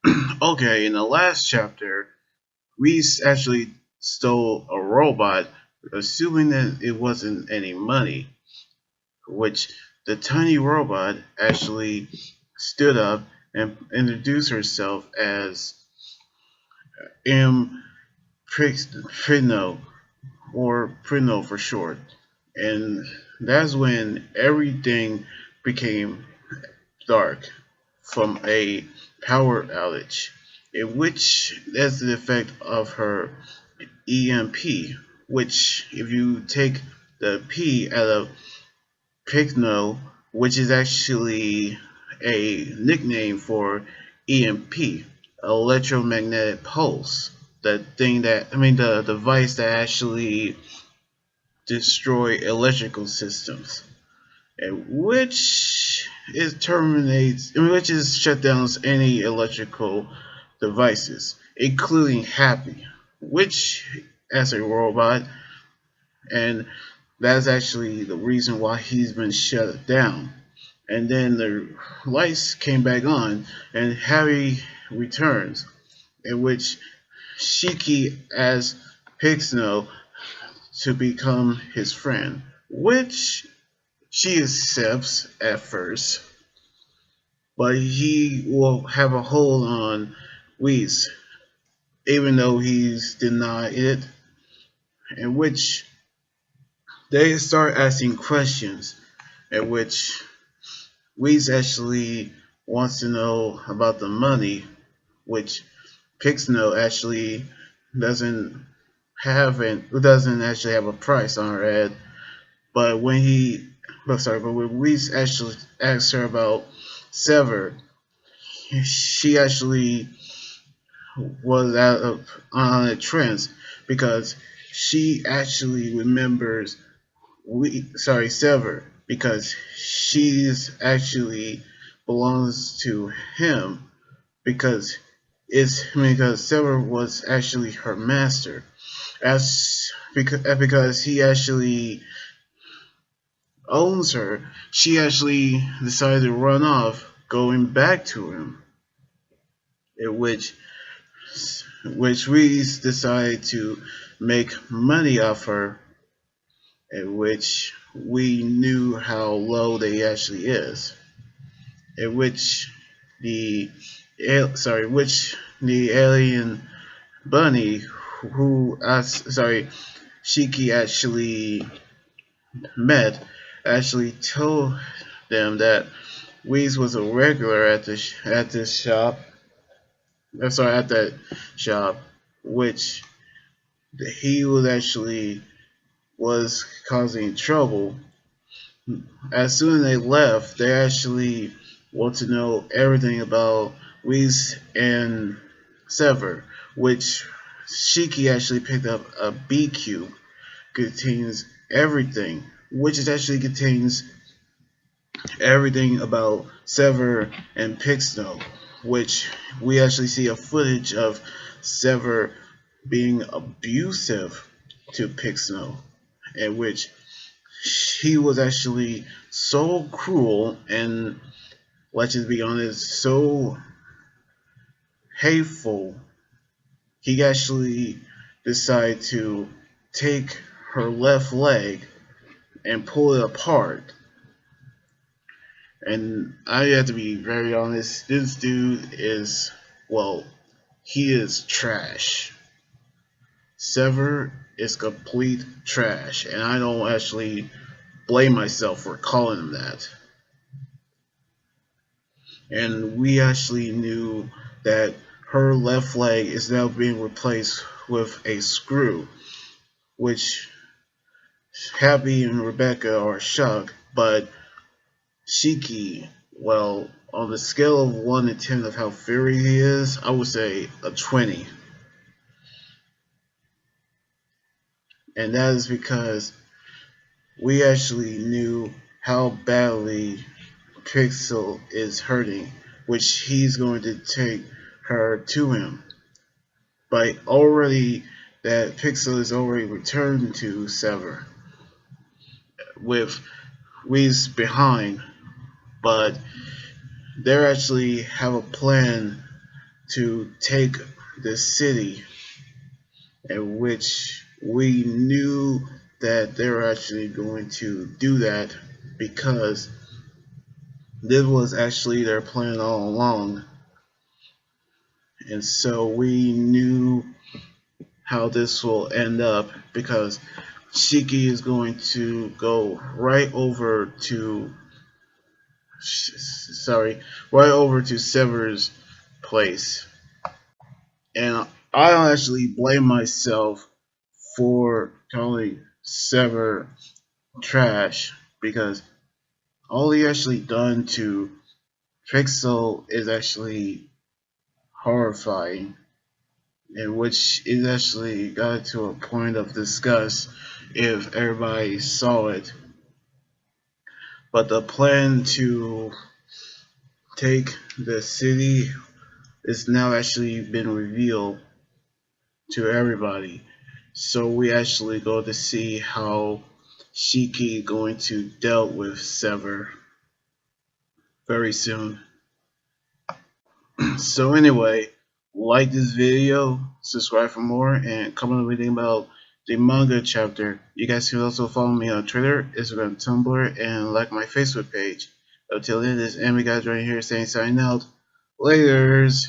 Okay, in the last chapter, Reese actually stole a robot, assuming that it wasn't any money, which the tiny robot actually stood up and introduced herself as M. Prino, or Prino for short. And that's when everything became dark from a power outage, in which that's the effect of her EMP, which if you take the P out of Picno, which is actually a nickname for EMP, electromagnetic pulse. The thing that I mean, the device that actually destroy electrical systems, and which is terminates, which is shut down any electrical devices, including Happy, which as a robot, and that's actually the reason why he's been shut down. And then the lights came back on, and Harry returns, in which Shiki asks Pixno to become his friend, which she accepts at first, but he will have a hold on Whis, even though he's denied it, in which they start asking questions, in which Whis actually wants to know about the money, which Pixno actually doesn't doesn't actually have a price on her head. But but when Whis actually asks her about Sever, she actually was out of on a trance because she actually remembers Sever, because she's actually belongs to him, because because Sever was actually her master, as because he actually owns her. She actually decided to run off, going back to him, in which Reese decided to make money off her, in which we knew how low they actually is, in which the which the alien bunny who Shiki actually met actually told them that Reese was a regular at this shop. At that shop, which he was actually was causing trouble. As soon as they left, they actually want to know everything about Whis and Sever, which Shiki actually picked up a B cube, contains everything, which it actually contains everything about Sever and Pixno, which we actually see a footage of Sever being abusive to Pixno, in which he was actually so cruel and, let's just be honest, so hateful. He actually decided to take her left leg and pull it apart. And I have to be very honest, this dude is, well, he is trash. Sever is complete trash, and I don't actually blame myself for calling him that. And we actually knew that her left leg is now being replaced with a screw, which Happy and Rebecca are shocked, but Shiki, well, on the scale of 1 to 10 of how furious he is, I would say a 20. And that is because we actually knew how badly Pixel is hurting, which he's going to take her to him. But already that Pixel is already returned to Sever with Reese behind, but they actually have a plan to take the city, in which we knew that they were actually going to do that because this was actually their plan all along. And so we knew how this will end up because Shiki is going to go right over to right over to Sever's place. And I don't actually blame myself for calling Sever trash because all he actually done to Pixel is actually horrifying, in which it actually got to a point of disgust if everybody saw it. But the plan to take the city is now actually been revealed to everybody. So we actually go to see how Shiki going to deal with Sever very soon. So anyway, like this video, subscribe for more, and comment anything about the manga chapter. You guys can also follow me on Twitter, Instagram, Tumblr, and like my Facebook page. Until then, this is Amy guys right here saying sign out. Laters.